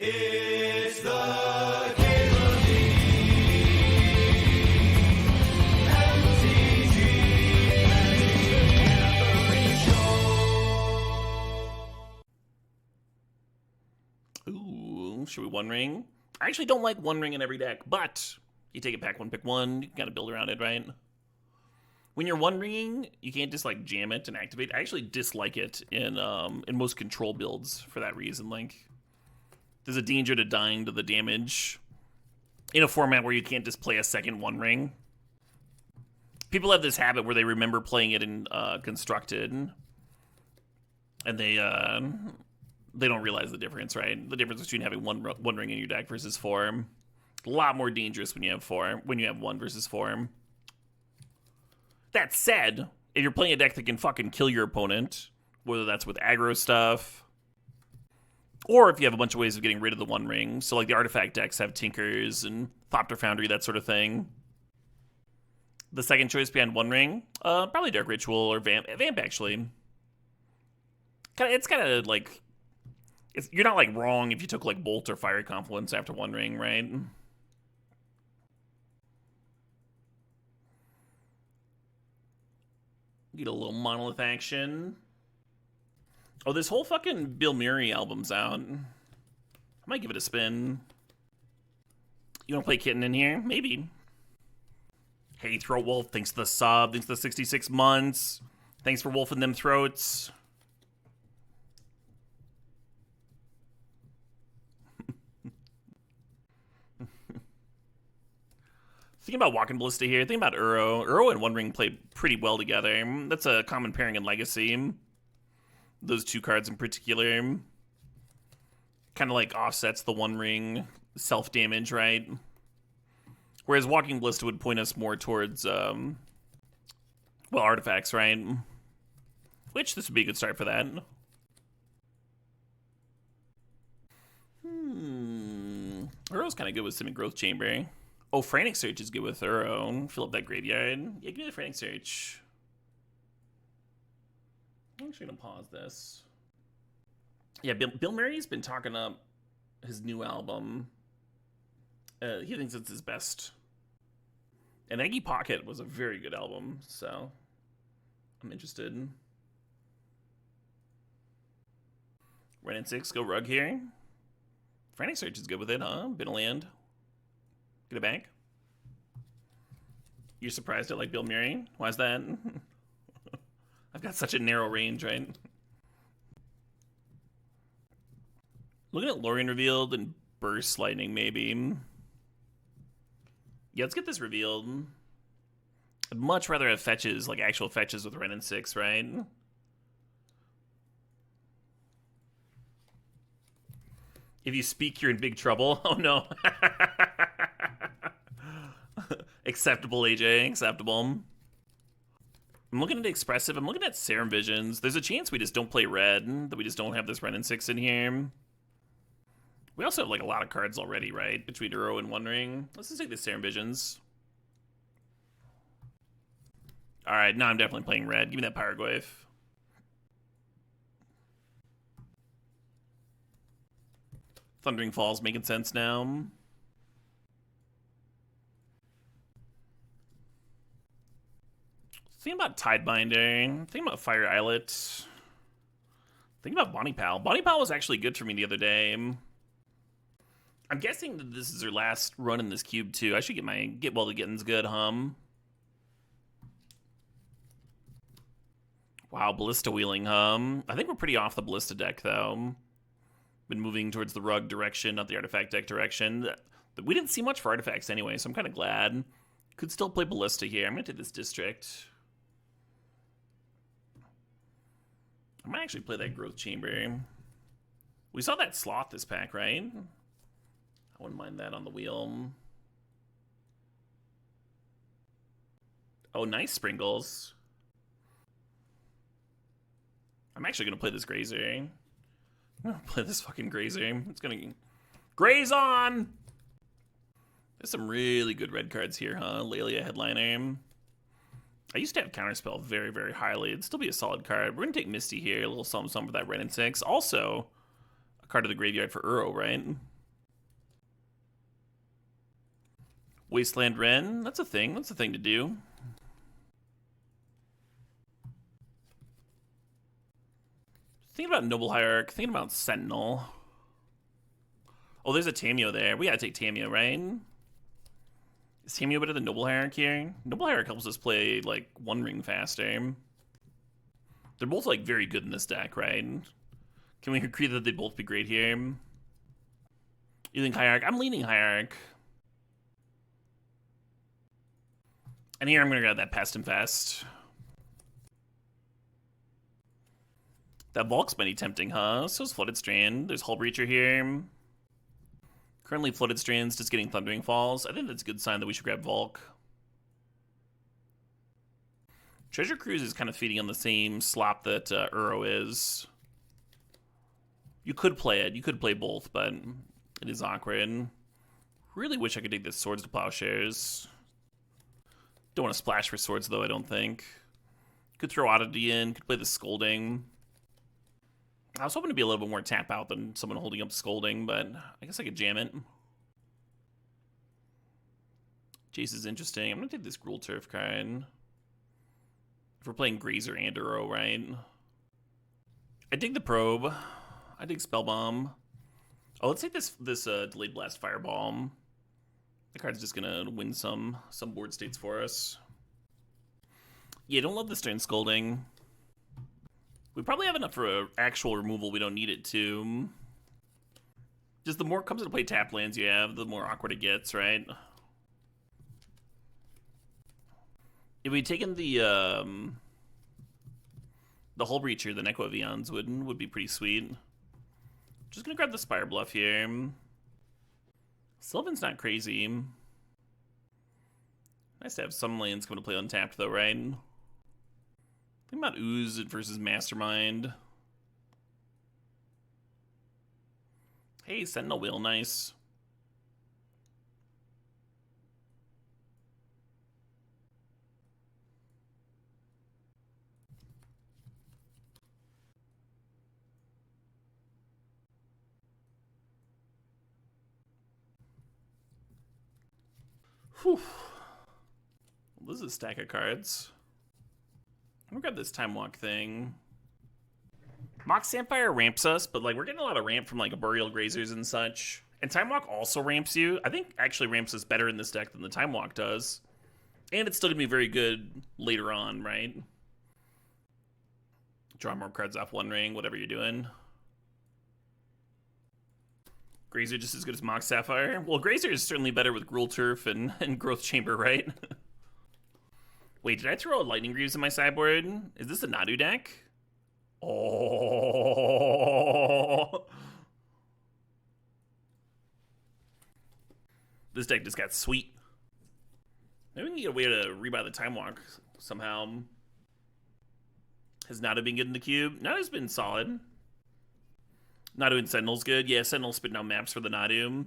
It's the Caleb MTGO Show. Ooh, should we One Ring? I actually don't like One Ring in every deck, but you take it pack one, pick one, you gotta build around it, right? When you're One Ringing, you can't just like jam it and activate. I actually dislike it in most control builds for that reason. Like, there's a danger to dying to the damage in a format where you can't just play a second One Ring. People have this habit where they remember playing it in Constructed, and they don't realize the difference, right? The difference between having one Ring in your deck versus four. A lot more dangerous when you have one versus four. That said, if you're playing a deck that can fucking kill your opponent, whether that's with aggro stuff, or if you have a bunch of ways of getting rid of the One Ring, so like the artifact decks have Tinkers and Thopter Foundry, that sort of thing. The second choice behind One Ring, probably Dark Ritual or Vamp. Vamp, actually. It's kind of like... you're not like wrong if you took like Bolt or Fiery Confluence after One Ring, right? Get a little Monolith action. Oh, this whole fucking Bill Murray album's out. I might give it a spin. You want to play Kitten in here? Maybe. Hey, Throat Wolf, thanks to the sub. Thanks to the 66 months. Thanks for wolfing them throats. Thinking about Walking Ballista here. Thinking about Uro. Uro and One Ring play pretty well together. That's a common pairing in Legacy. Those two cards in particular. Kind of like offsets the One Ring self-damage, right? Whereas Walking Ballista would point us more towards, artifacts, right? Which, this would be a good start for that. Uro's kind of good with Simic Growth Chamber. Oh, Frantic Search is good with Uro. Fill up that graveyard. Yeah, give me the Frantic Search. I'm actually going to pause this. Yeah, Bill Murray's been talking up his new album. He thinks it's his best. And Eggy Pocket was a very good album, so I'm interested. Ren and 6, go Rug here. Frantic Search is good with it, huh? Been a land. Get a bank. You're surprised at like Bill Murray? Why is that? I've got such a narrow range, right? Looking at Lorien Revealed and Burst Lightning, maybe. Yeah, let's get this revealed. I'd much rather have fetches, like actual fetches with Ren and 6, right? If you speak, you're in big trouble. Oh no. Acceptable, AJ. Acceptable. I'm looking at Expressive. I'm looking at Serum Visions. There's a chance we just don't play red, that we just don't have this Ren and 6 in here. We also have like a lot of cards already, right? Between Uro and One Ring. Let's just take the Serum Visions. Alright, now I'm definitely playing red. Give me that Pyroglyph. Thundering Falls making sense now. Think about Tidebinder. Think about Fire Islet. Think about Bonnie Pal. Bonnie Pal was actually good for me the other day. I'm guessing that this is her last run in this cube too. I should get my Get Well to Getting's Good hum. Wow, Ballista Wheeling hum. I think we're pretty off the Ballista deck though. Been moving towards the Rug direction, not the Artifact deck direction. We didn't see much for artifacts anyway, so I'm kind of glad. Could still play Ballista here. I'm going to take this District. I might actually play that Growth Chamber. We saw that Sloth this pack, right? I wouldn't mind that on the wheel. Oh, nice Sprinkles. I'm actually going to play this Grazer. I'm going to play this fucking Grazer. It's going to... Graze on! There's some really good red cards here, huh? Lelia Headliner. I used to have Counterspell very, very highly. It'd still be a solid card. We're going to take Misty here. A little something for that Ren and 6. Also, a card of the graveyard for Uro, right? Wasteland Wren. That's a thing. That's a thing to do. Thinking about Noble Hierarch. Thinking about Sentinel. Oh, there's a Tameo there. We gotta take Tameo, right? Is Tameo better than Noble Hierarch here? Noble Hierarch helps us play, like, One Ring faster. They're both, like, very good in this deck, right? Can we agree that they'd both be great here? You think Hierarch? I'm leaning Hierarch. And here I'm gonna grab that Pest Infest. That Volk's mighty tempting, huh? So is Flooded Strand. There's Hull Breacher here. Currently Flooded Strand's just getting Thundering Falls. I think that's a good sign that we should grab Volk. Treasure Cruise is kind of feeding on the same slop that Uro is. You could play it. You could play both, but it is awkward. Really wish I could take this Swords to Plowshares. Don't want to splash for Swords, though, I don't think. Could throw Oddity in. Could play the Scolding. I was hoping to be a little bit more tap out than someone holding up Scolding, but I guess I could jam it. Jace is interesting. I'm going to take this Gruul Turf card. If we're playing Grazer and Uro, right? I dig the Probe. I dig Spellbomb. Oh, let's take this Delayed Blast Fireball. The card's just going to win some board states for us. Yeah, don't love the Stern Scolding. We probably have enough for actual removal. We don't need it to. Just the more it comes into play tap lands you have, the more awkward it gets, right? If we'd taken the Hull Breacher, the Neko Avions would be pretty sweet. Just gonna grab the Spire Bluff here. Sylvan's not crazy. Nice to have some lands come to play untapped though, right? Think about Ooze versus Mastermind. Hey, Sentinel Wheel, nice. Whew. This is a stack of cards. I'm gonna grab this Time Walk thing. Mox Samphire ramps us, but like we're getting a lot of ramp from like Burial Grazers and such. And Time Walk also ramps you. I think actually ramps us better in this deck than the Time Walk does. And it's still gonna be very good later on, right? Draw more cards off One Ring, whatever you're doing. Grazer just as good as Mox Sapphire. Well, Grazer is certainly better with Gruul Turf and Growth Chamber, right? Wait, did I throw a Lightning Greaves in my sideboard? Is this a Nadu deck? Oh. This deck just got sweet. Maybe we can get a way to rebuy the Time Walk somehow. Has Nadu been good in the cube? Nadu's been solid. Nadu and Sentinel's good. Yeah, Sentinel's spitting out maps for the Nadu.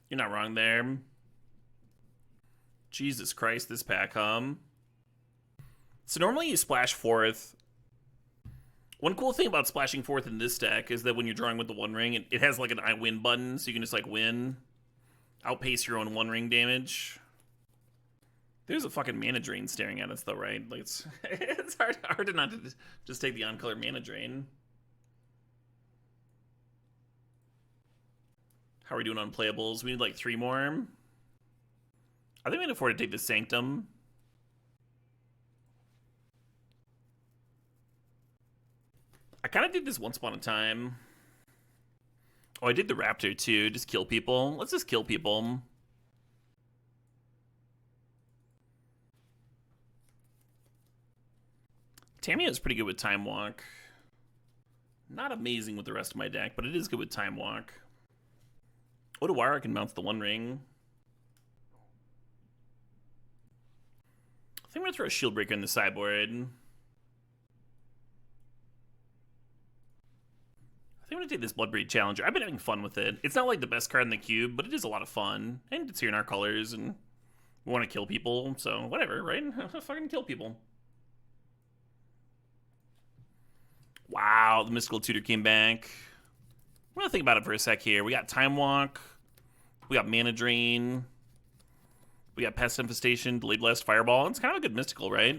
You're not wrong there. Jesus Christ, this pack, So normally you splash fourth. One cool thing about splashing fourth in this deck is that when you're drawing with the One Ring, it has like an I win button, so you can just like win. Outpace your own One Ring damage. There's a fucking Mana Drain staring at us though, right? Like it's hard to not to just take the on-color Mana Drain. How are we doing on playables? We need like 3 more. I think we can afford to take the Sanctum. I kind of did this once upon a time. Oh, I did the Raptor too. Just kill people. Let's just kill people. Tameo is pretty good with Time Walk. Not amazing with the rest of my deck, but it is good with Time Walk. Otawara can bounce the One Ring. I think I'm going to throw a Shield Breaker in the sideboard. I think I'm going to take this Bloodbraid Challenger. I've been having fun with it. It's not like the best card in the cube, but it is a lot of fun. And it's here in our colors, and we want to kill people, so whatever, right? Fucking kill people. Wow, the Mystical Tutor came back. I'm going to think about it for a sec here. We got Time Walk. We got Mana Drain. We got Pest Infestation, Delayed Blast, Fireball. It's kind of a good mystical, right?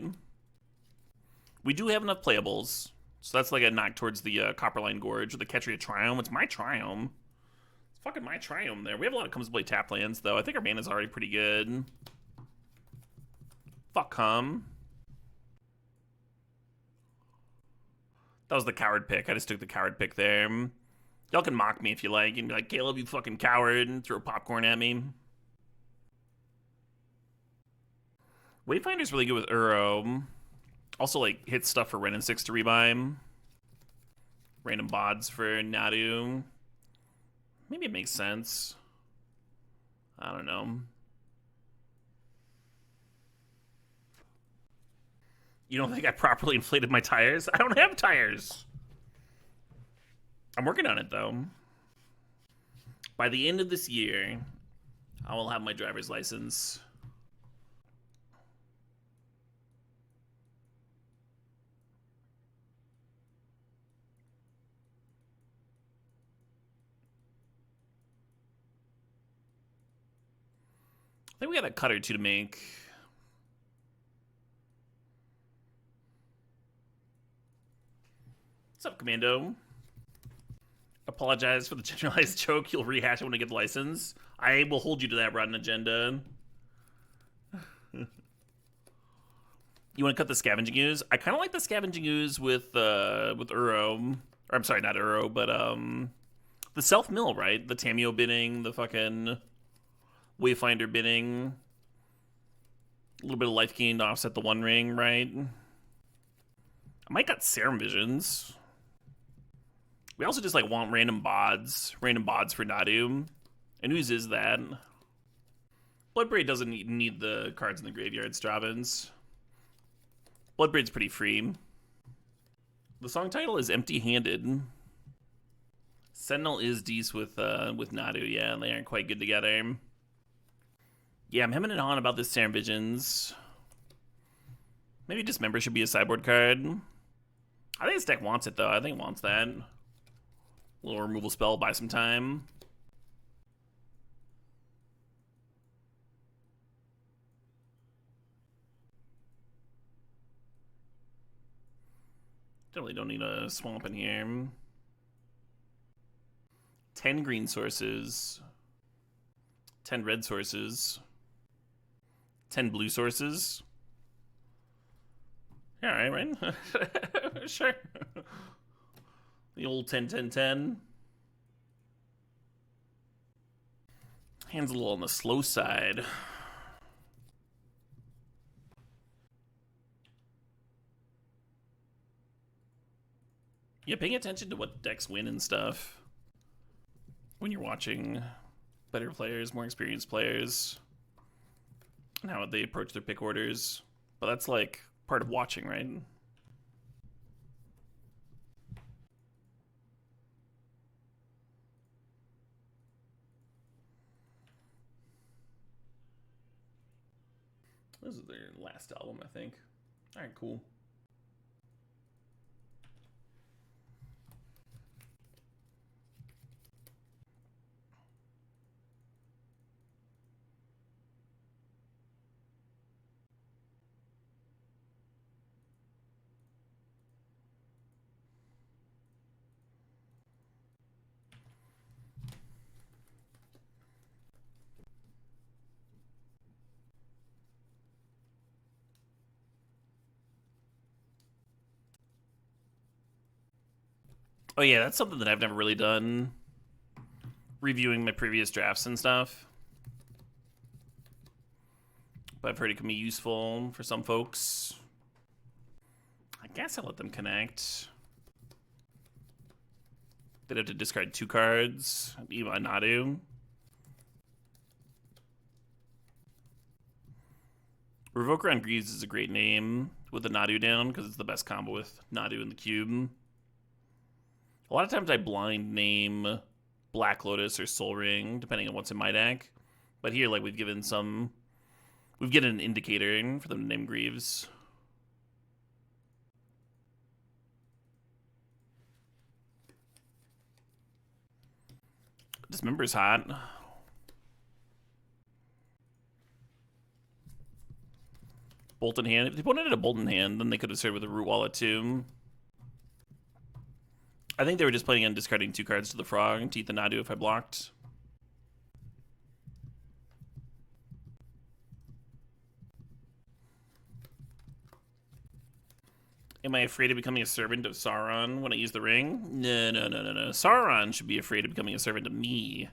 We do have enough playables. So that's like a knock towards the Copperline Gorge or the Ketria Triome. It's my Triome. It's fucking my Triome there. We have a lot of comes to play tap lands, though. I think our mana's already pretty good. Fuck hum. That was the coward pick. I just took the coward pick there. Y'all can mock me if you like. And be like, Caleb, you fucking coward, and throw popcorn at me. Wayfinder's really good with Uro. Also, like, hits stuff for Ren and 6 to rebuy. Random bods for Nadu. Maybe it makes sense. I don't know. You don't think I properly inflated my tires? I don't have tires. I'm working on it, though. By the end of this year, I will have my driver's license. I think we got a cut or two to make. What's up, Commando? Apologize for the generalized joke. You'll rehash it when I get the license. I will hold you to that rotten agenda. You want to cut the Scavenging Ooze? I kind of like the Scavenging Ooze with Uro. Or I'm sorry, not Uro, but the self-mill, right? The Tameo bidding, the fucking Wayfinder bidding. A little bit of life gain to offset the One Ring, right? I might got Serum Visions. We also just like want random bods for Nadu. And whose is that? Bloodbraid doesn't need the cards in the graveyard, Stravins. Bloodbraid's pretty free. The song title is Empty-Handed. Sentinel is decent with Nadu, yeah, they aren't quite good together. Yeah, I'm hemming and hawing about this Serum Visions. Maybe Dismember should be a sideboard card. I think this deck wants it, though. I think it wants that. A little removal spell, buy some time. Definitely don't need a swamp in here. 10 green sources. 10 red sources. 10 blue sources. Yeah, all right, right? Sure. The old 10-10-10. Hand's a little on the slow side. Yeah, paying attention to what decks win and stuff when you're watching better players, more experienced players, and how they approach their pick orders. But that's like part of watching, right? This is their last album, I think. All right, cool. Oh yeah, that's something that I've never really done. Reviewing my previous drafts and stuff. But I've heard it can be useful for some folks. I guess I'll let them connect. They'd have to discard 2 cards. Eva Nadu. Revoker on Greaves is a great name with the Nadu down because it's the best combo with Nadu in the cube. A lot of times I blind name Black Lotus or Soul Ring, depending on what's in my deck. But here, like, we've given an indicator for them to name Greaves. Dismember's hot. Bolt in hand. If they opponent had a bolt in hand, then they could have started with a root wallet too. I think they were just planning on discarding 2 cards to the frog and Teeth and Nadu if I blocked. Am I afraid of becoming a servant of Sauron when I use the ring? No. Sauron should be afraid of becoming a servant of me.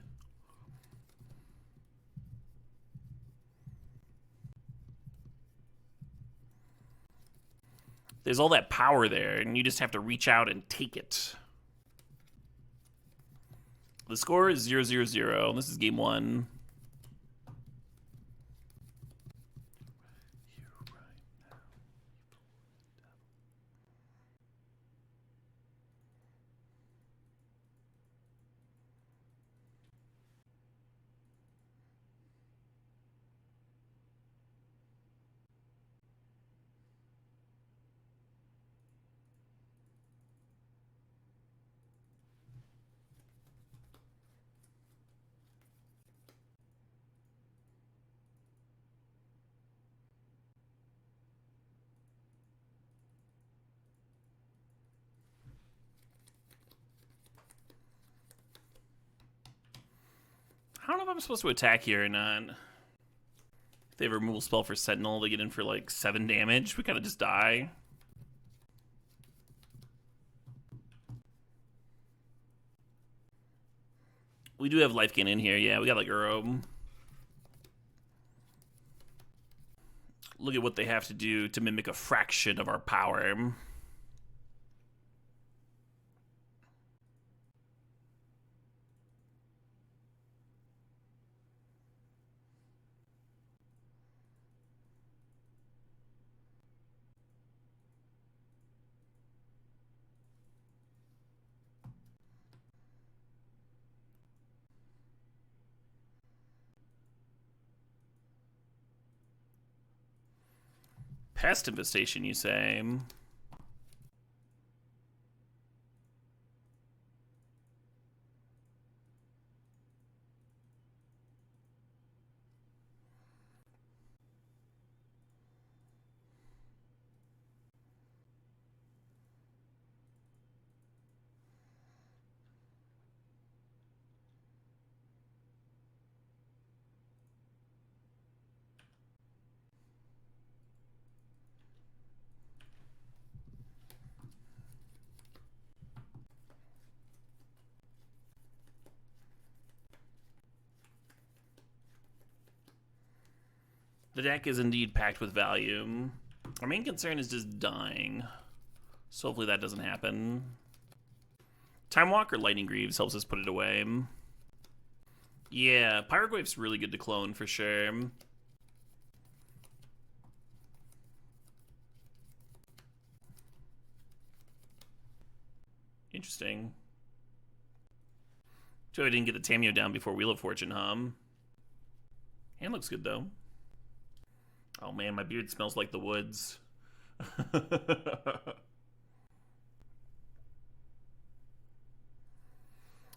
There's all that power there, and you just have to reach out and take it. The score is 0-0-0. This is game 1. I don't know if I'm supposed to attack here or not. If they have a removal spell for Sentinel, they get in for like 7 damage. We kind of just die. We do have life gain in here. Yeah, we got like Uro. Look at what they have to do to mimic a fraction of our power. Pest infestation, you say? The deck is indeed packed with value. Our main concern is just dying. So hopefully that doesn't happen. Time Walk or Lightning Greaves helps us put it away. Yeah, Pyroglyph's really good to clone for sure. Interesting. So I didn't get the Tameo down before Wheel of Fortune, Hand looks good though. Oh man, my beard smells like the woods.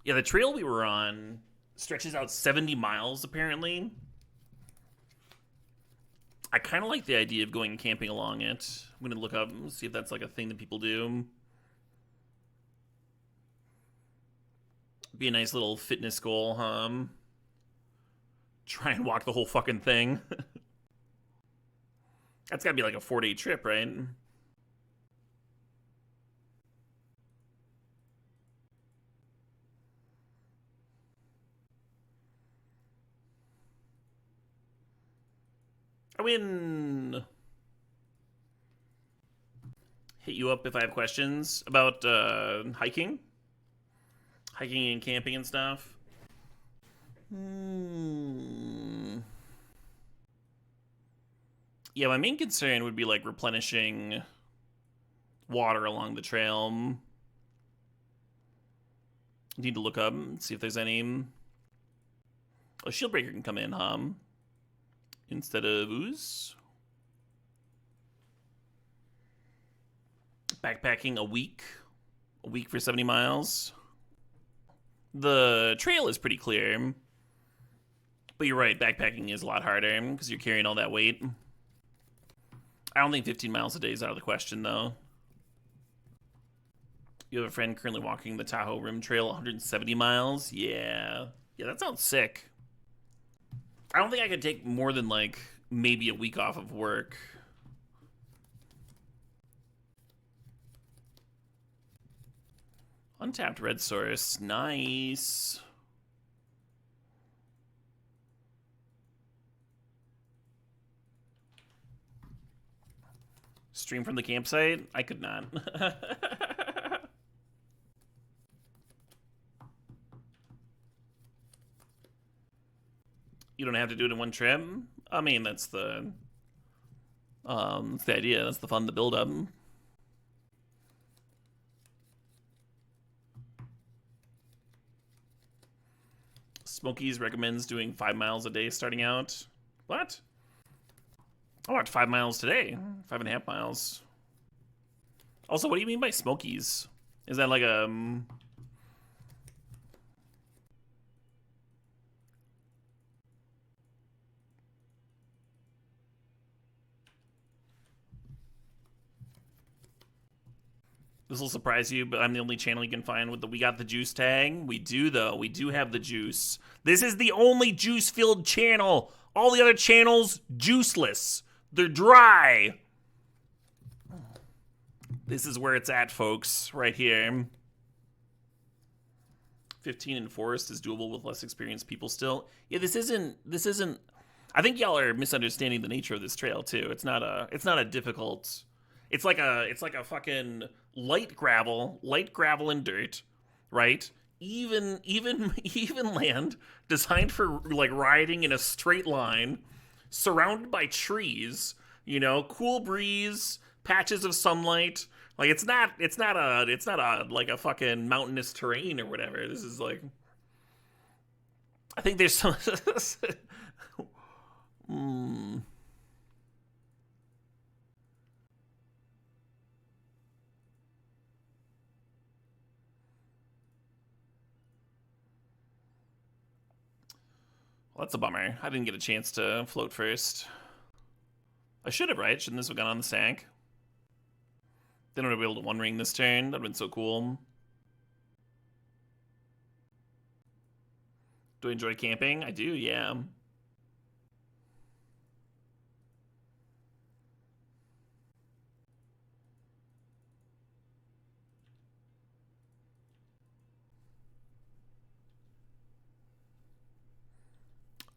Yeah, the trail we were on stretches out 70 miles, apparently. I kind of like the idea of going camping along it. I'm going to look up and see if that's like a thing that people do. Be a nice little fitness goal, Try and walk the whole fucking thing. That's gotta be like a 4-day trip, right? I win. Hit you up if I have questions about hiking and camping and stuff. Yeah, my main concern would be like replenishing water along the trail. Need to look up and see if there's any. A Shield Breaker can come in, instead of Ooze. Backpacking a week for 70 miles. The trail is pretty clear, but you're right, backpacking is a lot harder because you're carrying all that weight. I don't think 15 miles a day is out of the question, though. You have a friend currently walking the Tahoe Rim Trail 170 miles? Yeah. Yeah, that sounds sick. I don't think I could take more than, like, maybe a week off of work. Untapped red source. Nice. Stream from the campsite? I could not. You don't have to do it in one trip? I mean, that's the idea. That's the fun, the build up. Smokies recommends doing 5 miles a day starting out. What? I walked 5 miles today. 5.5 miles. Also, what do you mean by Smokies? Is that like a... This will surprise you, but I'm the only channel you can find with the "We Got the Juice" tag. We do, though. We do have the juice. This is the only juice-filled channel. All the other channels, juiceless. They're dry. This is where it's at, folks. Right here. 15 in forest is doable with less experienced people still. Yeah, this isn't... I think y'all are misunderstanding the nature of this trail, too. It's not a difficult... It's like a fucking light gravel and dirt, right? Even land designed for like riding in a straight line, surrounded by trees, you know, cool breeze, patches of sunlight. Like it's not a like a fucking mountainous terrain or whatever. This is like, I think there's some Well, that's a bummer. I didn't get a chance to float first. I should have, right? Shouldn't this have gone on the sack? Then I would have been able to one ring this turn. That would have been so cool. Do I enjoy camping? I do, yeah.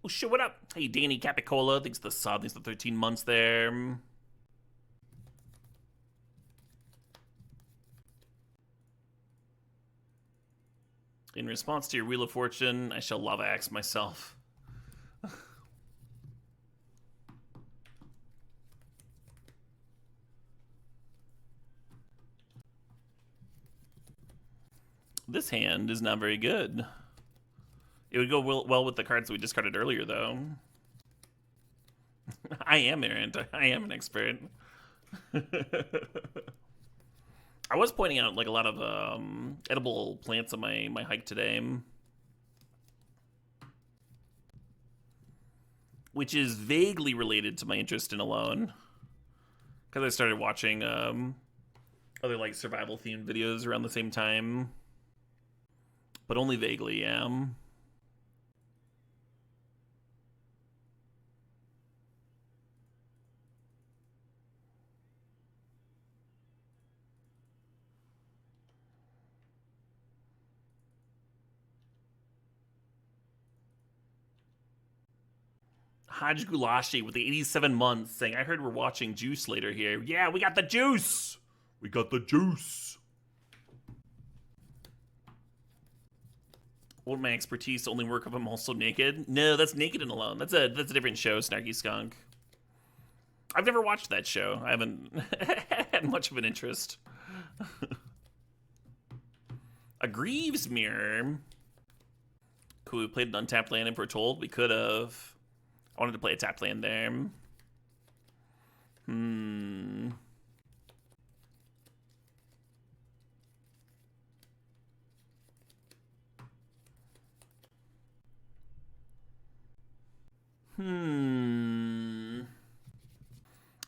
Oh shit, what up? Hey, Danny Capicola. Thanks for the sub. Thanks for the 13 months there. In response to your Wheel of Fortune, I shall lava axe myself. This hand is not very good. It would go well with the cards we discarded earlier, though. I am errant. I am an expert. I was pointing out like a lot of edible plants on my hike today, which is vaguely related to my interest in Alone, because I started watching other like survival themed videos around the same time, but only vaguely, yeah. Haj Gulashi with the 87 months saying, I heard we're watching Juice later here. Yeah, we got the juice! We got the juice! Won't my expertise only work if I'm also naked? No, that's Naked and Alone. That's a different show, Snarky Skunk. I've never watched that show. I haven't had much of an interest. A Greaves Mirror. Cool, we played an untapped land and Foretold. We could have. I wanted to play a tapped land there.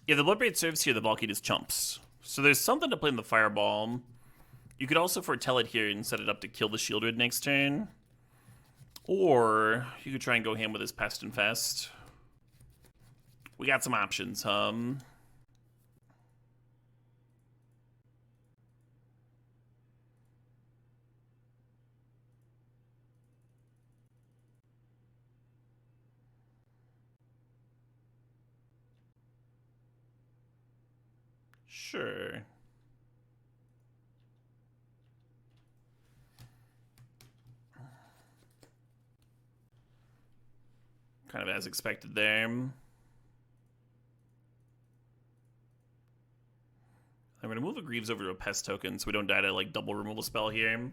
Yeah, the Bloodbraid serves here, the Valkyrie is chumps. So there's something to play in the Fireball. You could also foretell it here and set it up to kill the Shieldred next turn. Or you could try and go ham with his Pest Infest. We got some options, Sure. Kind of as expected there. I'm going to move a Greaves over to a Pest token so we don't die to like double removal spell here.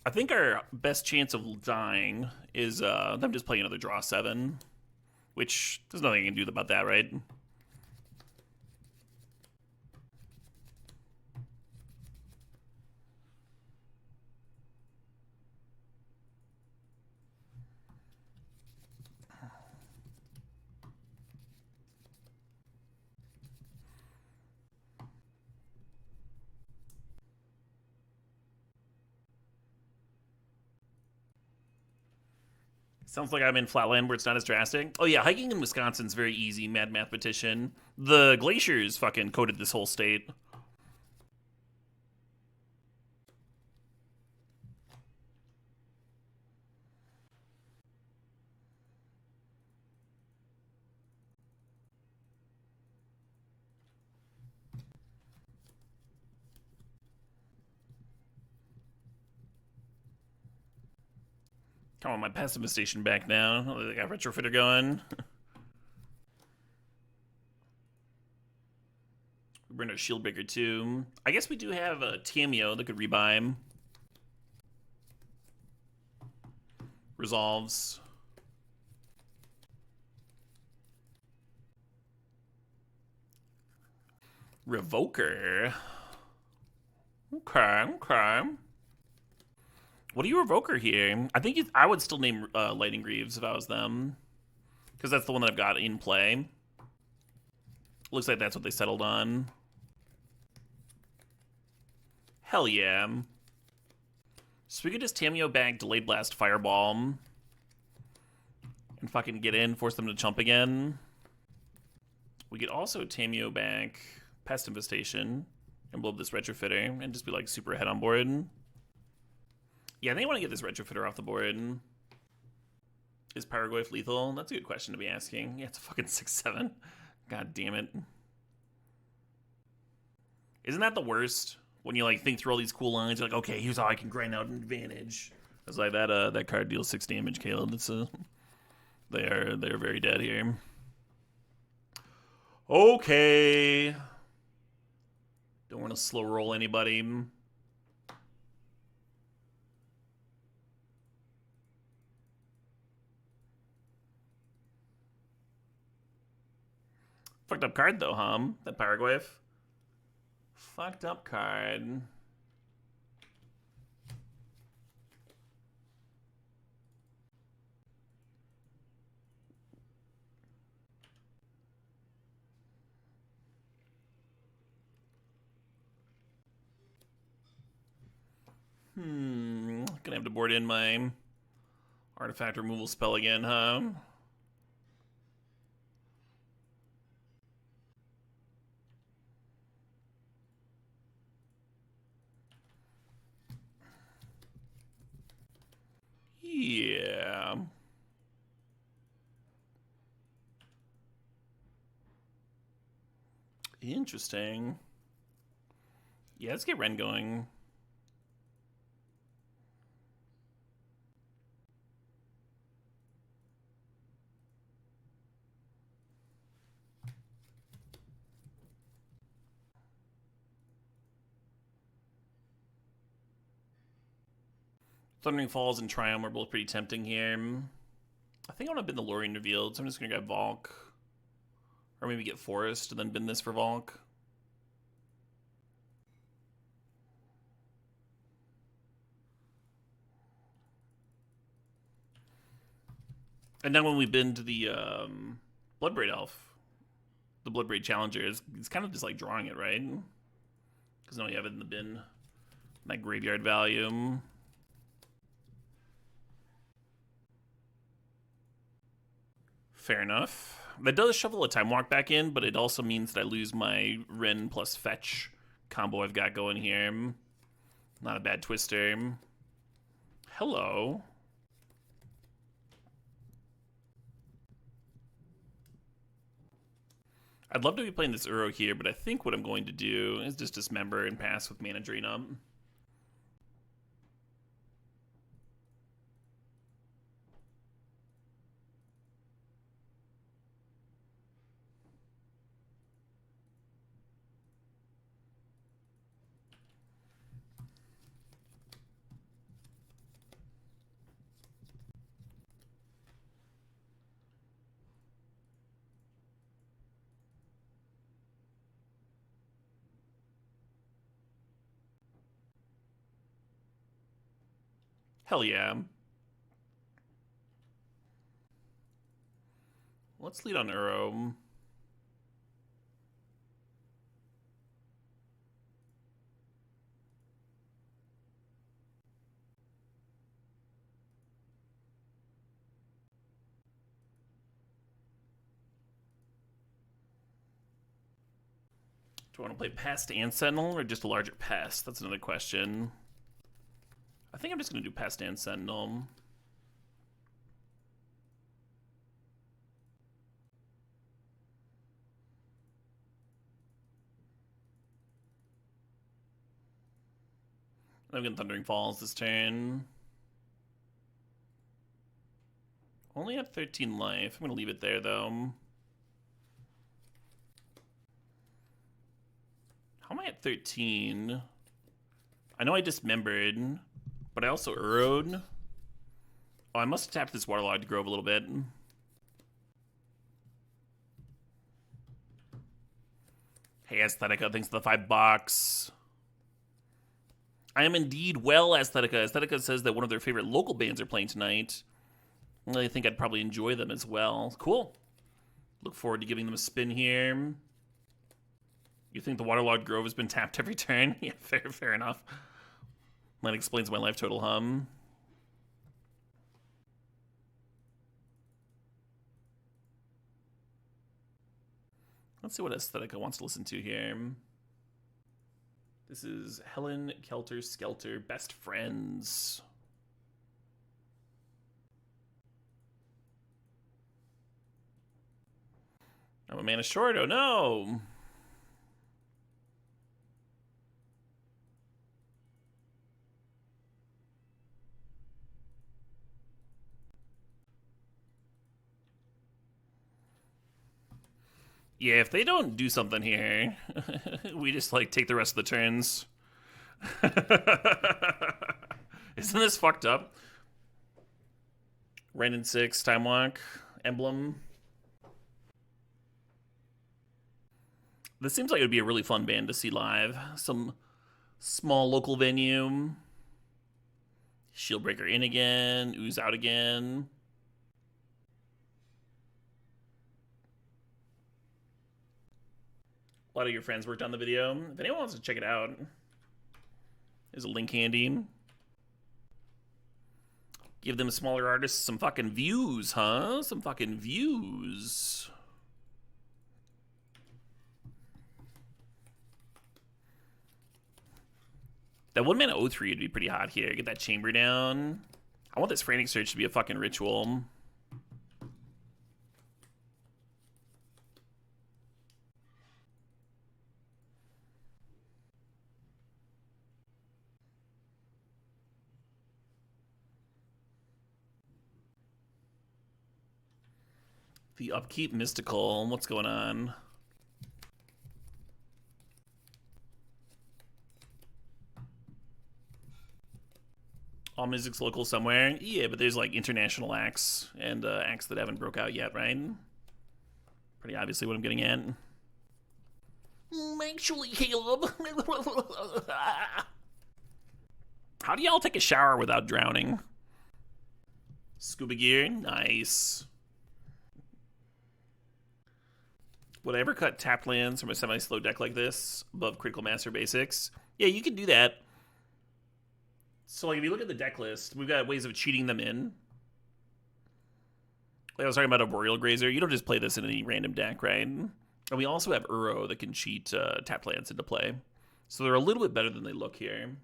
I think our best chance of dying is them just playing another draw 7. Which, there's nothing you can do about that, right? Sounds like I'm in flatland where it's not as drastic. Oh yeah, hiking in Wisconsin's very easy, mad mathematician. The glaciers fucking coated this whole state. I want my pessimist station back now. They got retrofitter going. We bring our Shieldbreaker too. I guess we do have a Tameo that could rebuy him. Resolves. Revoker. Okay. What do you Revoker here? I think I would still name Lightning Greaves if I was them. Because that's the one that I've got in play. Looks like that's what they settled on. Hell yeah. So we could just Tameo back, Delayed Blast, Fireball. And fucking get in, force them to chump again. We could also Tameo back, Pest Infestation, and blow up this Retrofitter, and just be like super ahead on board. Yeah, they want to get this Retrofitter off the board. Is Paragoyf lethal? That's a good question to be asking. Yeah, it's a fucking 6/7. God damn it. Isn't that the worst? When you like think through all these cool lines, you're like, okay, here's how I can grind out an advantage. It's like that card deals 6 damage, Caleb. It's they're very dead here. Okay. Don't want to slow roll anybody. Fucked up card though, that Paragoyf. Fucked up card. Gonna have to board in my artifact removal spell again, huh? Yeah. Interesting. Yeah, let's get Ren going. Thundering Falls and Triumph are both pretty tempting here. I think I want to bin the Lorien Revealed, so I'm just going to grab Valk. Or maybe get Forest and then bin this for Valk. And then when we bin to the Bloodbraid Elf, the Bloodbraid Challenger is it's kind of just like drawing it, right? Because now you have it in the bin. That graveyard value. Fair enough. That does shovel a Time Walk back in, but it also means that I lose my Ren plus Fetch combo I've got going here. Not a bad twister. Hello. I'd love to be playing this Uro here, but I think what I'm going to do is just dismember and pass with Mana Drain up. Hell yeah. Let's lead on Uro. Do I want to play Pest and Sentinel or just a larger Pest? That's another question. I think I'm just going to do Pest and Sentinel. I'm getting Thundering Falls this turn. Only have 13 life. I'm going to leave it there, though. How am I at 13? I know I dismembered, but I also Uroed. Oh, I must have tapped this Waterlogged Grove a little bit. Hey, Aesthetica, thanks for the $5. I am indeed well, Aesthetica. Aesthetica says that one of their favorite local bands are playing tonight. I think I'd probably enjoy them as well. Cool. Look forward to giving them a spin here. You think the Waterlogged Grove has been tapped every turn? Yeah, fair enough. That explains my life total, hum. Let's see what Aesthetica wants to listen to here. This is Helen Kelter Skelter, Best Friends. I'm a mana short, oh no! Yeah, if they don't do something here, we just, like, take the rest of the turns. Isn't this fucked up? Ren and 6, Time Walk, Emblem. This seems like it would be a really fun band to see live. Some small local venue. Shieldbreaker in again, Ooze out again. A lot of your friends worked on the video. If anyone wants to check it out, there's a link handy. Give them smaller artists some fucking views, huh? Some fucking views. That 1 mana 0/3 would be pretty hot here. Get that chamber down. I want this Frantic Search to be a fucking ritual. The Upkeep Mystical. What's going on? All music's local somewhere. Yeah, but there's like international acts and acts that haven't broke out yet, right? Pretty obviously what I'm getting at. Actually, Caleb. How do y'all take a shower without drowning? Scuba gear, nice. Would I ever cut tapped lands from a semi-slow deck like this above Critical Master Basics? Yeah, you can do that. So, like, if you look at the deck list, we've got ways of cheating them in. Like I was talking about a Boreal Grazer. You don't just play this in any random deck, right? And we also have Uro that can cheat tapped lands into play. So they're a little bit better than they look here.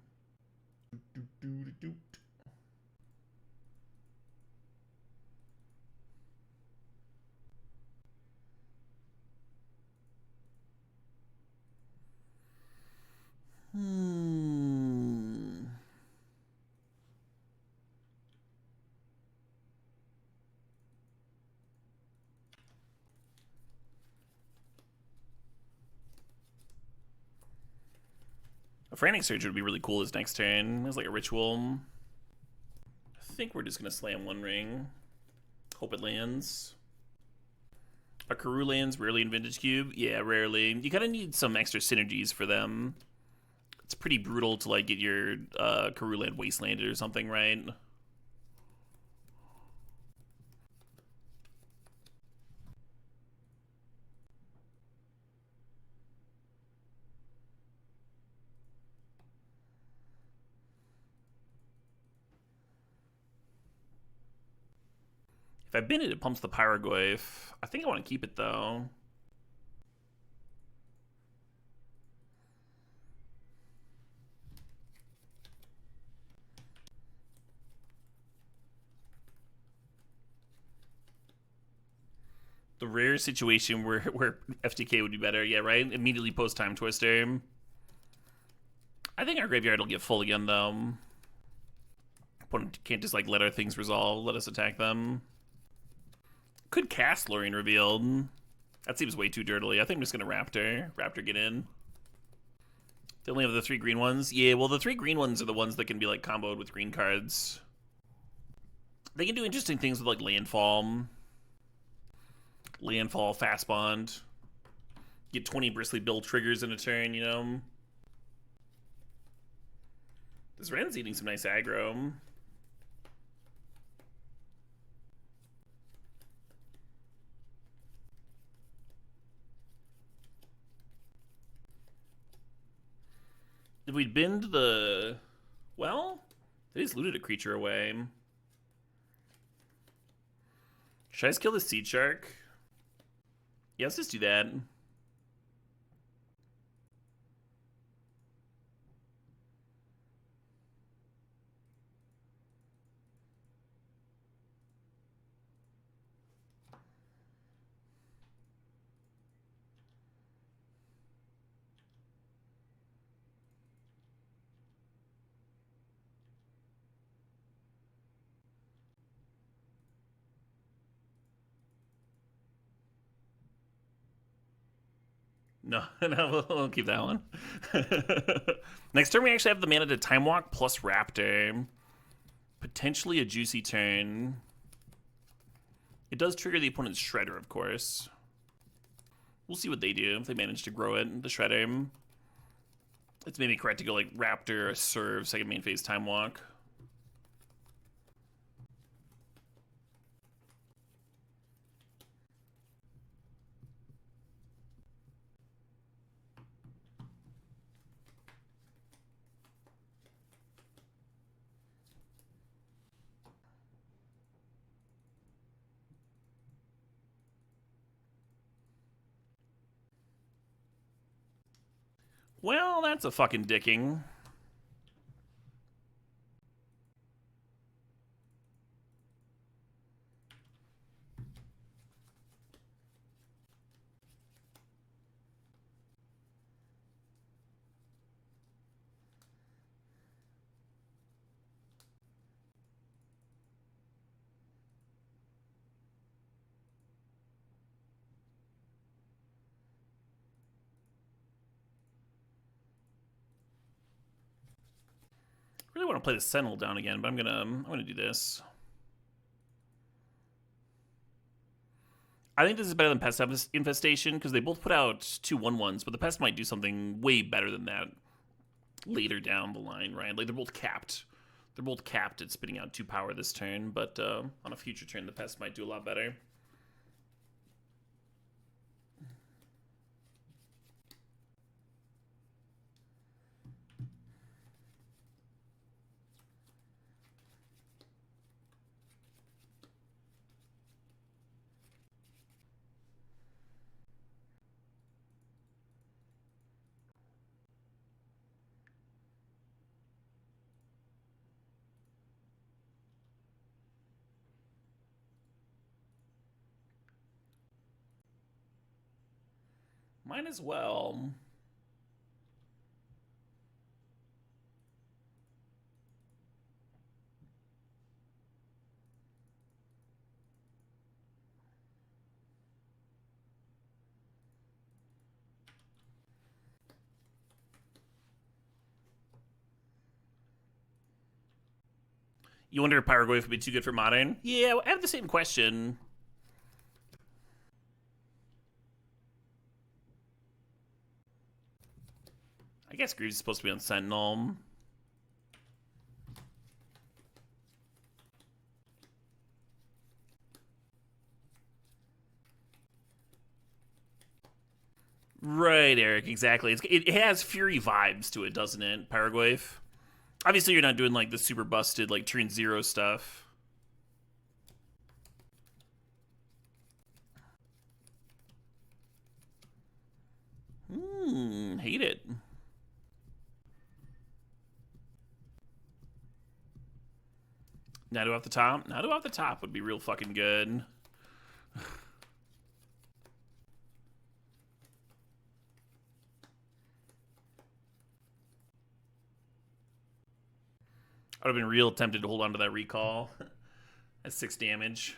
A Frantic Surge would be really cool this next turn. It's like a ritual. I think we're just going to slam one ring. Hope it lands. A Karoo lands rarely in Vintage Cube? Yeah, rarely. You kind of need some extra synergies for them. It's pretty brutal to like get your Karoo land wastelanded or something, right? If I bin it, it pumps the Pyrogoyf. I think I want to keep it, though. The rare situation where FTK would be better. Yeah, right? Immediately post Time Twister. I think our graveyard will get full again, though. Opponent can't just, like, let our things resolve. Let us attack them. Could cast Lorien Revealed. That seems way too dirtily. I think I'm just going to Raptor. Raptor, get in. They only have the 3 green ones. Yeah, well, the 3 green ones are the ones that can be, like, comboed with green cards. They can do interesting things with, like, Landfall. Landfall, Fast Bond. Get 20 Bristly Bill triggers in a turn, you know? This Ren's eating some nice aggro. If we'd binned the... Well, they just looted a creature away. Should I just kill the Seed Shark? Yeah, let's just do that. No, no, we'll keep that one. Next turn, we actually have the mana to Time Walk plus Raptor. Potentially a juicy turn. It does trigger the opponent's Shredder, of course. We'll see what they do if they manage to grow it, the Shredder. It's maybe correct to go like Raptor, Serve, second main phase Time Walk. Well, that's a fucking dicking. Really want to play the Sentinel down again, but I'm gonna do this. I think this is better than Pest Infestation because they both put out 2 1/1s, but the Pest might do something way better than that later down the line, right? Like they're both capped. They're both capped at spitting out 2 power this turn, but on a future turn, the Pest might do a lot better. Might as well. You wonder if Pyroglyph would be too good for Modern? Yeah, I have the same question. I guess Greaves is supposed to be on Sentinel. Right, Eric, exactly. It has Fury vibes to it, doesn't it, Pyroglyph? Obviously, you're not doing, like, the super busted, like, turn 0 stuff. Hate it. Nadu off the top? Nadu off the top would be real fucking good. I would have been real tempted to hold on to that recall. That's 6 damage.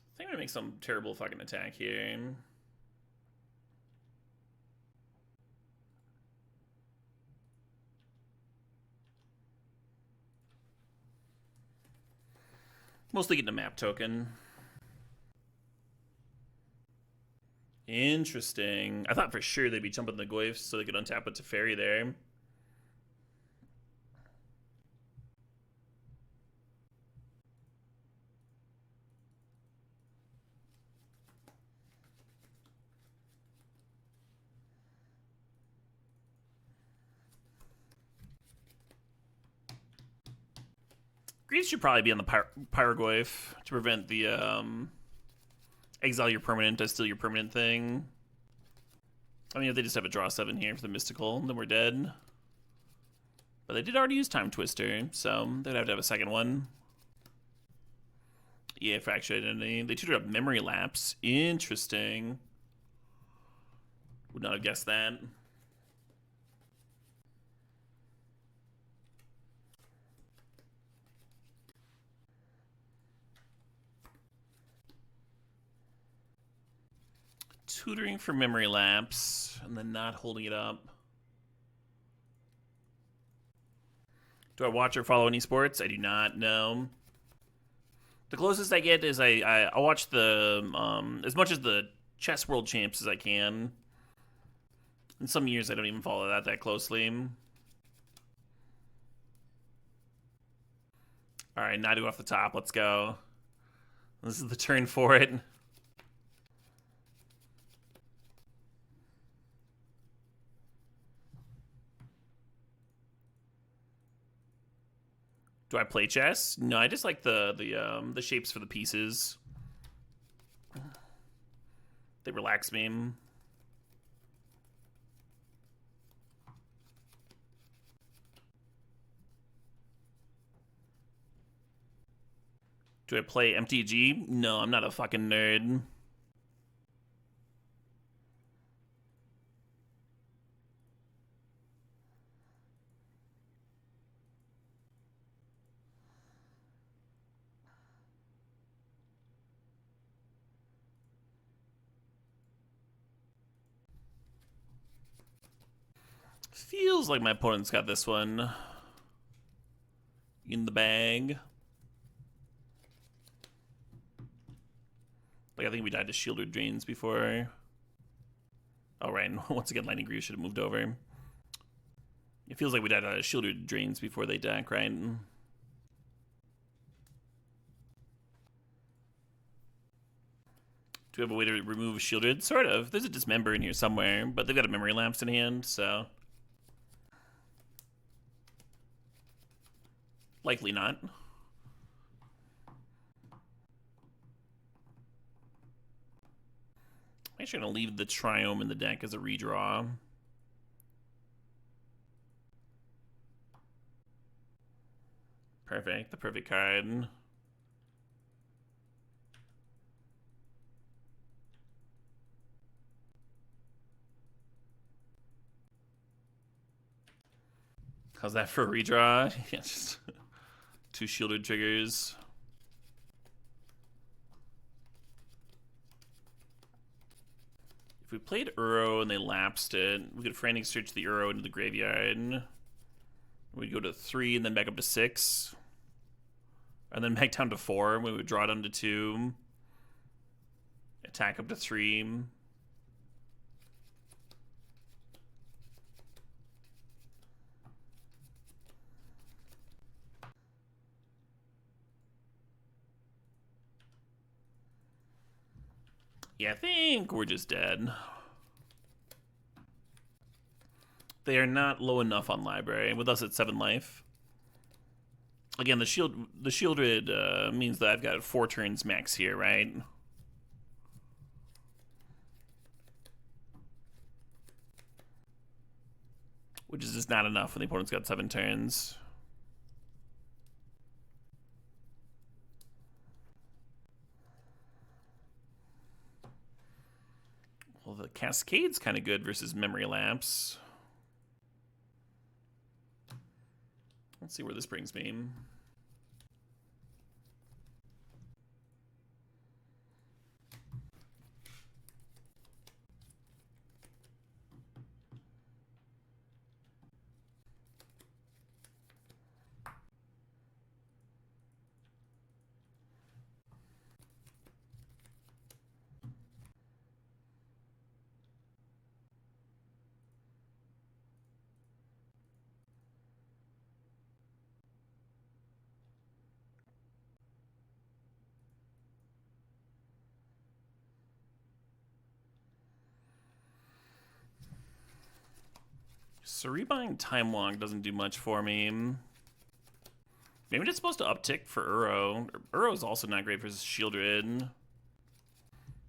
I think I'm gonna make some terrible fucking attack here. Mostly getting a map token. Interesting. I thought for sure they'd be jumping the Glyphs so they could untap it to Fairy there. Greaves should probably be on the Pyroglyph to prevent the exile your permanent to steal your permanent thing. I mean, if they just have a draw 7 here for the Mystical, then we're dead. But they did already use Time Twister, so they'd have to have a second one. Yeah, Fractured Identity. They tutored up Memory Lapse. Interesting. Would not have guessed that. Tutoring for Memory Lapse, and then not holding it up. Do I watch or follow any sports? I do not know. The closest I get is I'll watch the as much as the chess world champs as I can. In some years, I don't even follow that closely. All right, Nadu off the top. Let's go. This is the turn for it. Do I play chess? No, I just like the shapes for the pieces. They relax me. Do I play MTG? No, I'm not a fucking nerd. Feels like my opponent's got this one in the bag. Like, I think we died to Shielded Drains before. Oh, right. And once again, Lightning Greaves should have moved over. It feels like we died to Shielded Drains before they deck, right? Do we have a way to remove Shielded? Sort of. There's a Dismember in here somewhere, but they've got a Memory Lapse in hand, so... Likely not. I'm actually going to leave the Triome in the deck as a redraw. Perfect, the perfect card. How's that for a redraw? Yeah, just 2 shielded triggers. If we played Uro and they lapsed it, we could frantic search the Uro into the graveyard. We'd go to 3 and then back up to 6. And then back down to 4. We would draw down to 2. Attack up to 3. Yeah, I think we're just dead. They are not low enough on library. With us at 7 life. Again, the shielded means that I've got 4 turns max here, right? Which is just not enough when the opponent's got 7 turns. Well, the Cascade's kind of good versus Memory Lapse. Let's see where this brings me. So rebuying Time Walk doesn't do much for me. Maybe it's supposed to uptick for Uro. Uro is also not great versus Shieldred.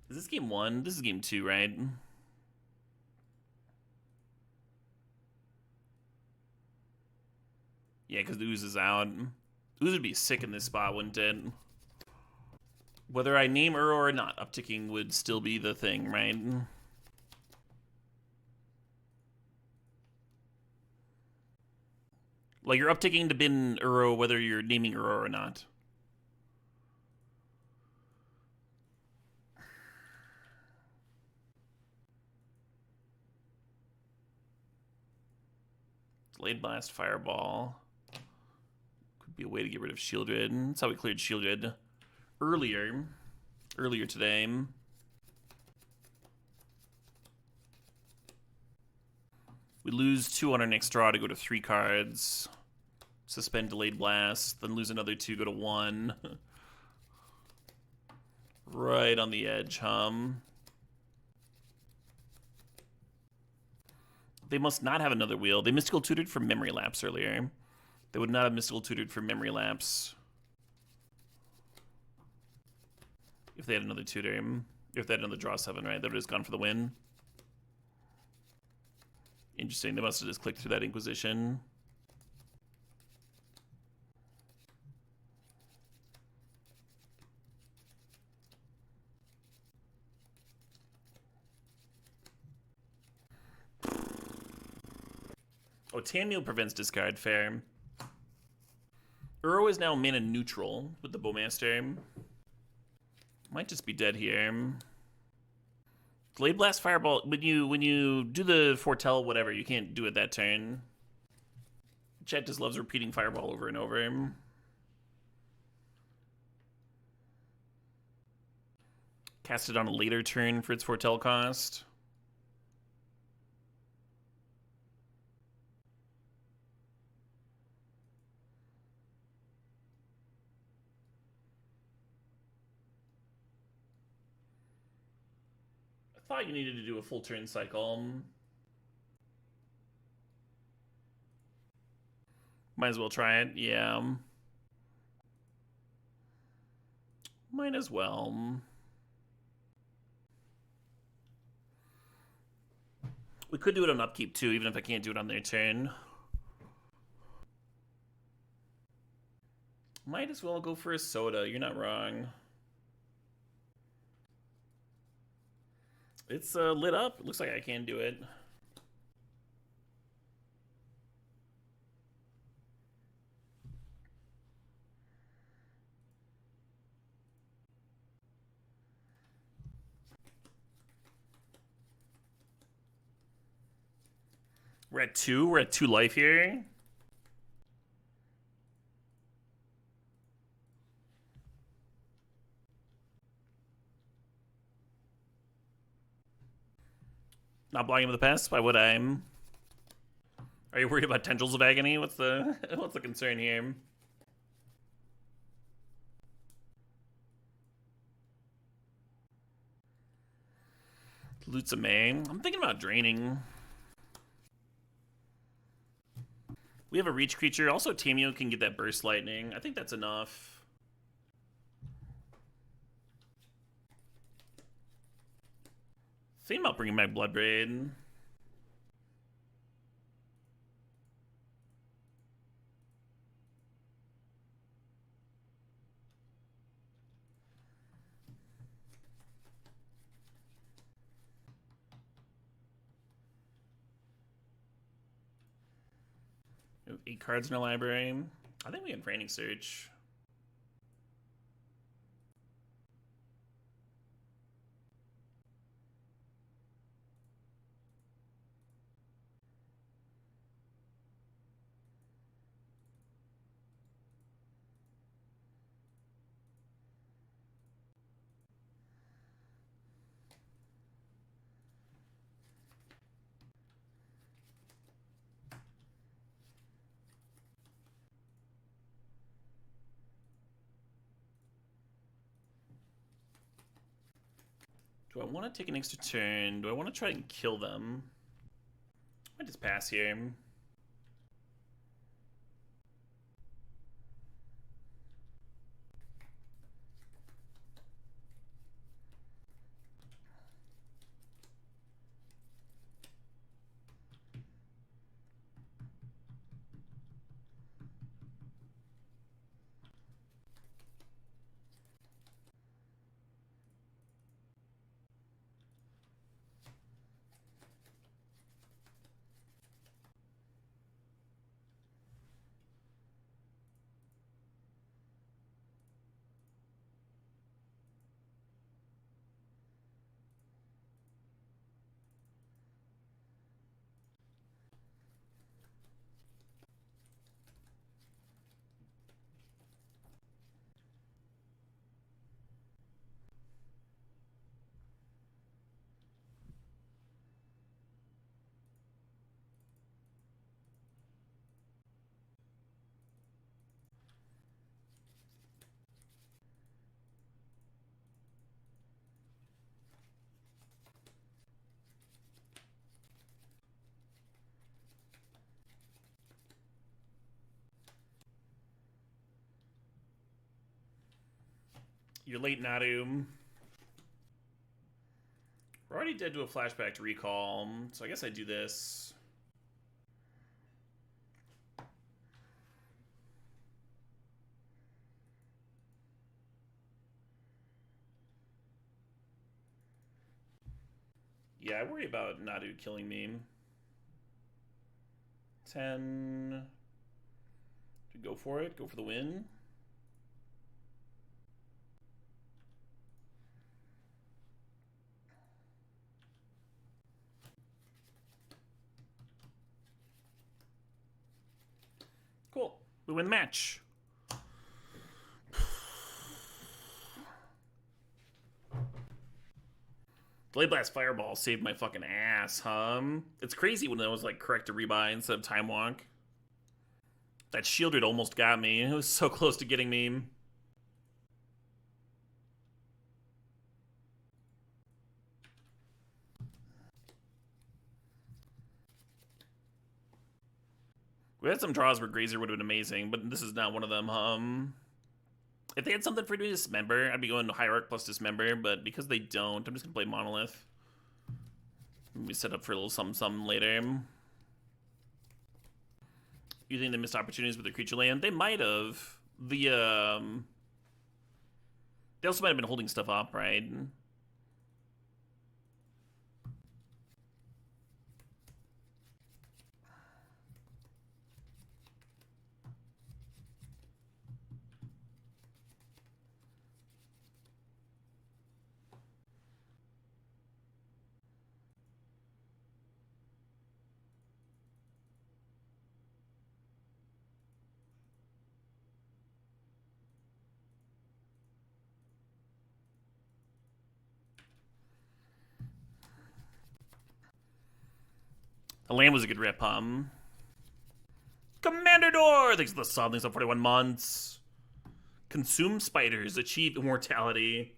Is this game 1? This is game 2, right? Yeah, because the Ooze is out. Ooze would be sick in this spot, wouldn't it? Whether I name Uro or not, upticking would still be the thing, right? Like, you're upticking to bin Uro whether you're naming Uro or not. Delayed Blast, Fireball. Could be a way to get rid of Shieldred. That's how we cleared Shieldred earlier today. We lose 2 on our next draw to go to 3 cards. Suspend Delayed Blast, then lose another 2, go to 1. Right on the edge, They must not have another wheel. They mystical tutored for Memory Lapse earlier. They would not have mystical tutored for Memory Lapse if they had another tutor. If they had another draw 7, right? They would have just gone for the win. Interesting. They must have just clicked through that Inquisition. Oh, Tamiel prevents discard. Fair. Uro is now mana neutral with the Bowmaster. Might just be dead here. Delayed Blast, Fireball. When you do the foretell, whatever, you can't do it that turn. Chet just loves repeating Fireball over and over. Cast it on a later turn for its foretell cost. I thought you needed to do a full turn cycle. Might as well try it. Yeah. Might as well. We could do it on upkeep too, even if I can't do it on their turn. Might as well go for a soda. You're not wrong. It's lit up. It looks like I can do it. We're at 2. We're at 2 life here. Not blocking him with the pass. Why would I? Are you worried about tendrils of agony? What's the what's the concern here? Loots a May. I'm thinking about draining. We have a reach creature. Also, Tamio can get that burst lightning. I think that's enough. Thinking about bringing back Bloodbraid. We have 8 cards in our library. I think we have Branding Search. Do I want to take an extra turn? Do I want to try and kill them? I might just pass here. You're late, Nadu. We're already dead to a flashback to recall, so I guess I do this. Yeah, I worry about Nadu killing me. 10. Go for it. Go for the win. Cool. We win the match. Blade Blast Fireball saved my fucking ass, huh? It's crazy when it was like correct to rebuy instead of Time Walk. That Shieldred almost got me. It was so close to getting me. We had some draws where Grazer would have been amazing, but this is not one of them. If they had something for me to Dismember, I'd be going to Hierarch plus Dismember, but because they don't, I'm just going to play Monolith. Maybe set up for a little something later. You think they missed opportunities with the creature land? They might have. They also might have been holding stuff up, right? The land was a good rip, Commander Door! Thanks for the sub. Thanks for 41 months. Consume spiders. Achieve immortality.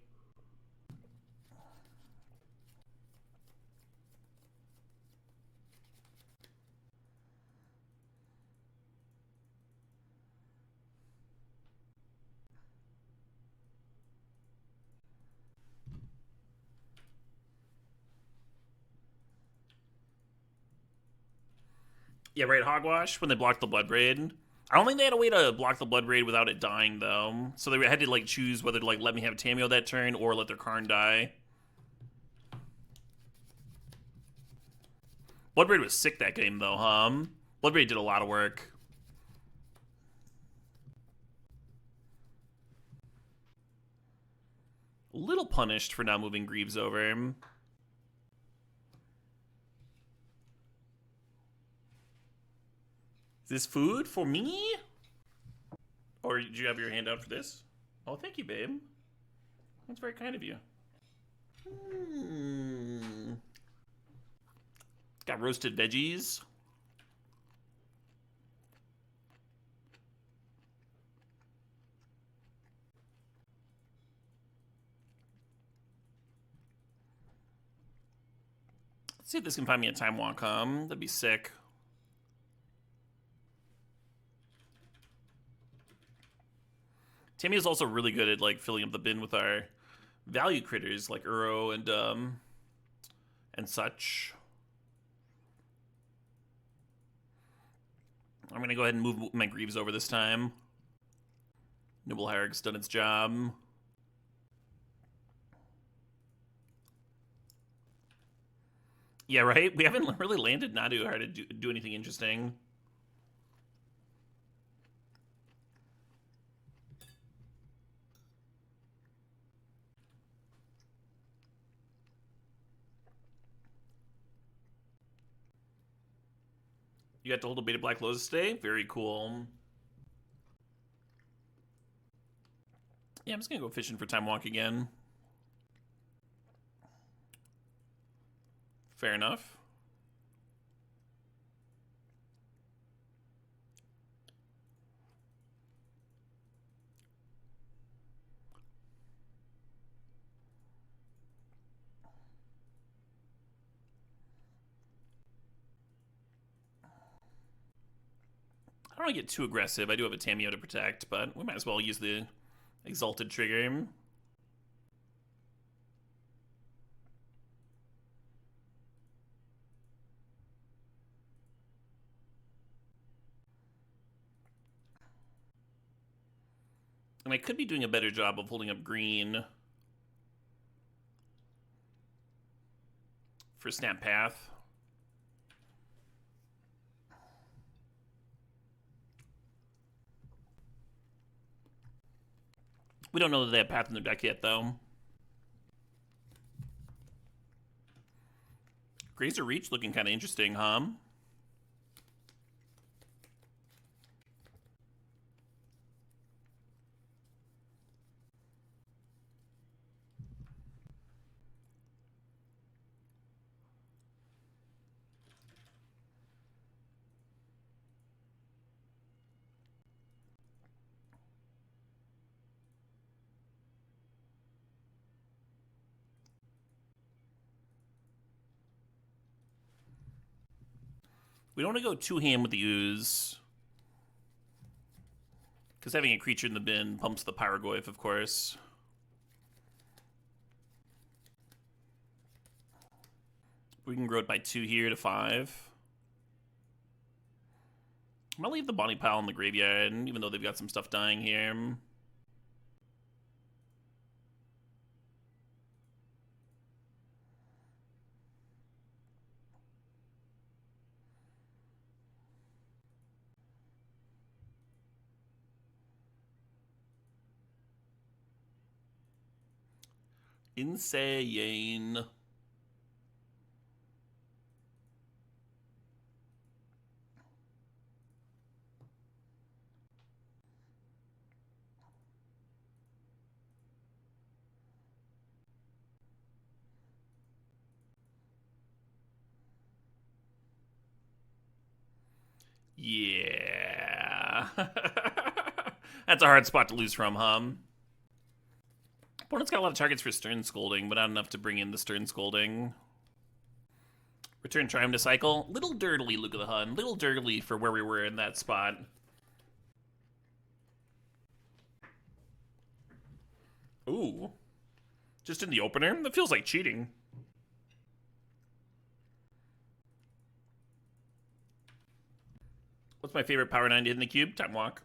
Yeah, right, Hogwash, when they blocked the Blood Braid. I don't think they had a way to block the Blood Braid without it dying, though. So they had to, like, choose whether to, like, let me have Tameo that turn or let their Karn die. Blood Braid was sick that game, though, Blood Braid did a lot of work. A little punished for not moving Greaves over. Is this food for me? Or did you have your hand out for this? Oh, thank you, babe. That's very kind of you. Got roasted veggies. Let's see if this can find me a time walk, That'd be sick. Tammy is also really good at, like, filling up the bin with our value critters, like Uro and such. I'm gonna go ahead and move my Greaves over this time. Nibble Harrick's done its job. Yeah, right? We haven't really landed Nadu hard to do anything interesting. You got to hold a Beta Black Lotus today? Very cool. Yeah, I'm just gonna go fishing for Time Walk again. Fair enough. I don't want to get too aggressive. I do have a Tameo to protect, but we might as well use the Exalted trigger. And I could be doing a better job of holding up green for Snap Path. We don't know that they have Path in their deck yet, though. Grazer Reach looking kind of interesting, We don't want to go too ham with the ooze, because having a creature in the bin pumps the Pyrogoyf, of course. We can grow it by 2 here to 5. I'm gonna leave the Bonnie Pile in the graveyard, even though they've got some stuff dying here. Insane. Yeah. That's a hard spot to lose from, huh? Opponent's got a lot of targets for Stern Scolding, but not enough to bring in the Stern Scolding. Return Triumph to cycle. Little dirtily, Luke of the Hun. Little dirtily for where we were in that spot. Ooh. Just in the opener? That feels like cheating. What's my favorite Power 9 to hit in the cube? Time Walk.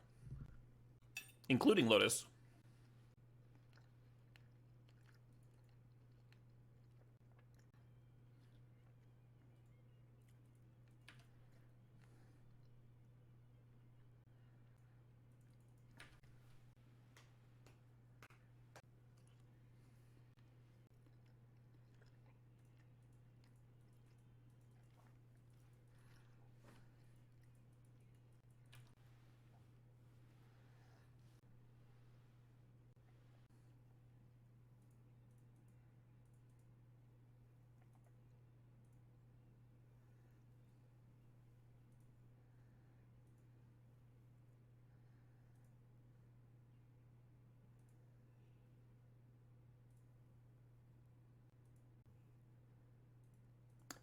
Including Lotus.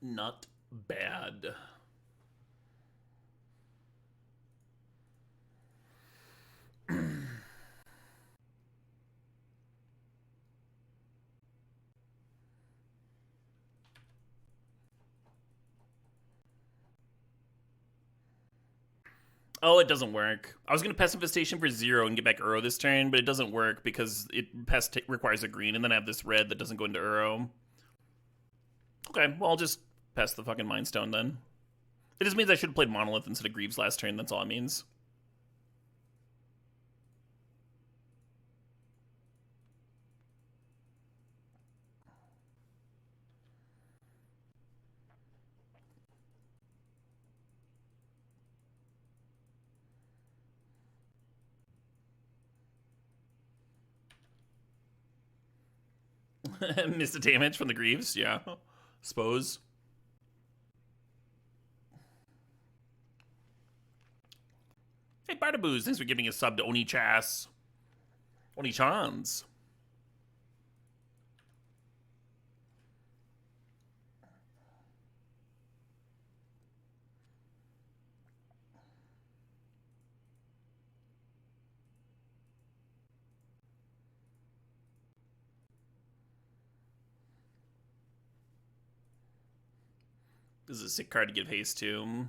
Not bad. Oh, it doesn't work. I was going to Pest Infestation for 0 and get back Uro this turn, but it doesn't work because Pest requires a green, and then I have this red that doesn't go into Uro. Okay, well, I'll just Pest the fucking Mind Stone then. It just means I should have played Monolith instead of Greaves last turn, that's all it means. Missed the damage from the Greaves, yeah. Suppose. Hey, Bardaboos, thanks for giving a sub to Oni-Chas. Oni-Chans. This is a sick card to give haste to.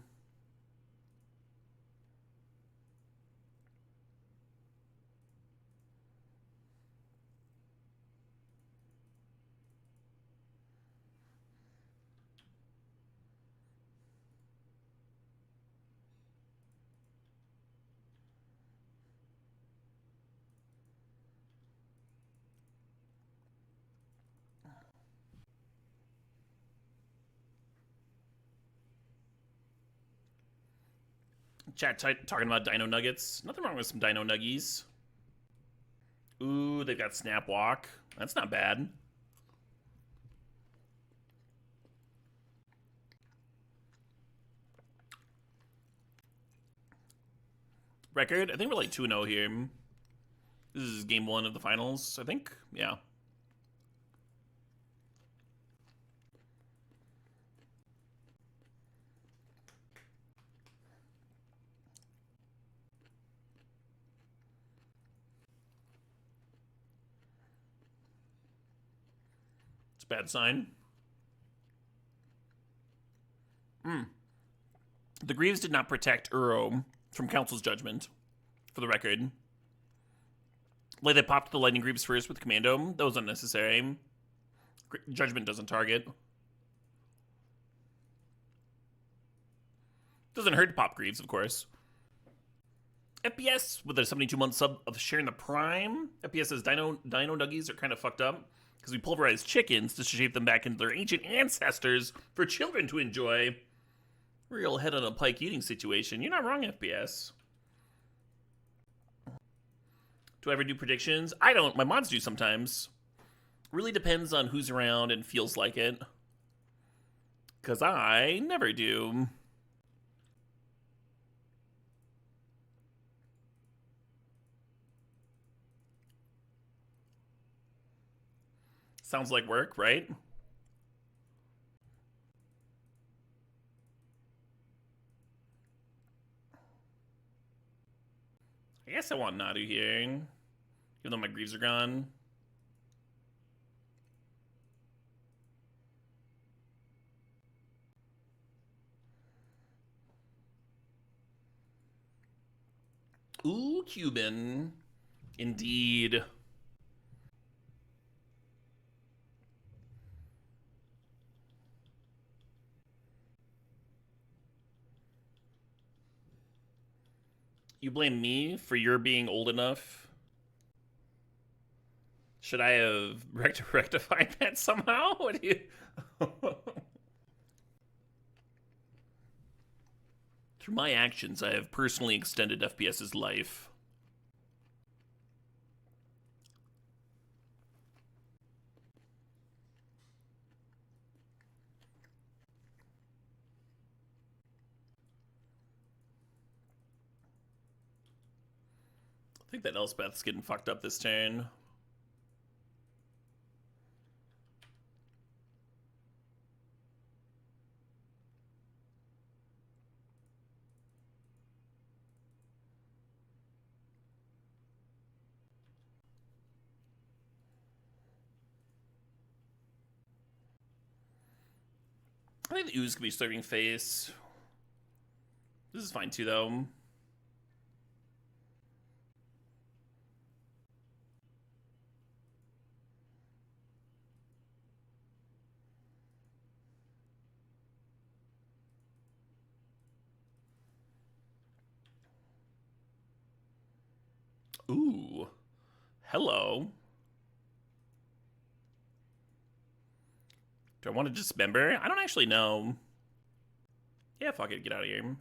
Chat talking about Dino Nuggets. Nothing wrong with some Dino Nuggies. Ooh, they've got Snap Walk. That's not bad. Record? I think we're like 2-0 here. This is game 1 of the finals, I think. Yeah. It's a bad sign. The Greaves did not protect Uro from Council's judgment, for the record. Like, they popped the Lightning Greaves first with Commando. That was unnecessary. Judgment doesn't target. Doesn't hurt to pop Greaves, of course. FPS with a 72-month sub of sharing the Prime. FPS says Dino Nuggies are kind of fucked up because we pulverized chickens to shape them back into their ancient ancestors for children to enjoy. Real head on a pike eating situation. You're not wrong, FPS. Do I ever do predictions? I don't. My mods do sometimes. Really depends on who's around and feels like it. Because I never do. Sounds like work, right? I guess I want Nadu here, even though my Greaves are gone. Ooh, Cuban. Indeed. You blame me for your being old enough? Should I have rectified that somehow? What do you... Through my actions, I have personally extended FPS's life. I think that Elspeth's getting fucked up this turn. I think the Ooze could be serving face. This is fine too, though. Ooh. Hello. Do I want to dismember? I don't actually know. Yeah, fuck it. Get out of here.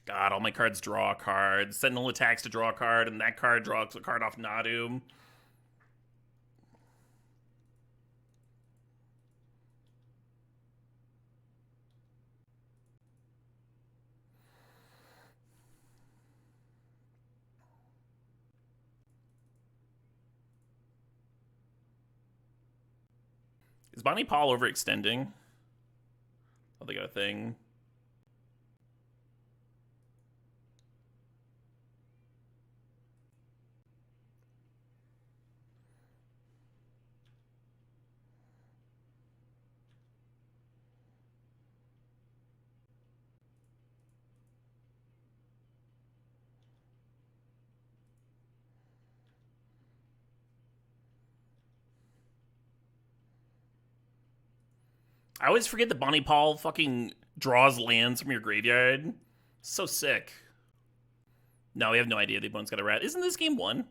God, all my cards draw a card. Sentinel attacks to draw a card, and that card draws a card off Nadu. Is Bonnie Paul overextending? Oh, they got a thing. I always forget that Bonnie Paul fucking draws lands from your graveyard. So sick. No, we have no idea the opponent's got a rat. Isn't this game one?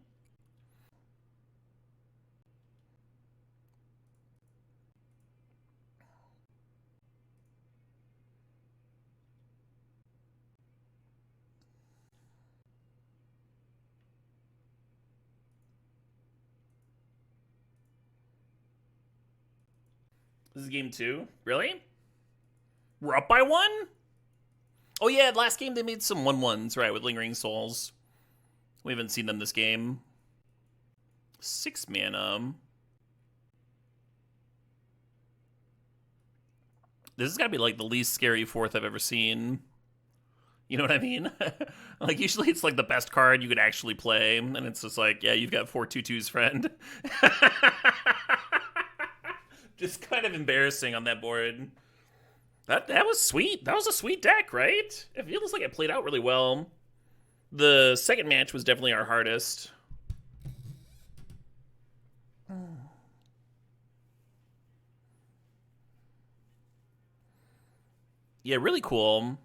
This is game two? Really? We're up by one? Oh yeah, last game they made some 1-1s, right, with Lingering Souls. We haven't seen them this game. 6 mana. This has got to be like the least scary fourth I've ever seen. You know what I mean? Like, usually it's like the best card you could actually play, and it's just like, yeah, you've got 4 2/2s, friend. Just kind of embarrassing on that board. That was sweet. That was a sweet deck, right? It feels like it played out really well. The second match was definitely our hardest. Yeah, really cool.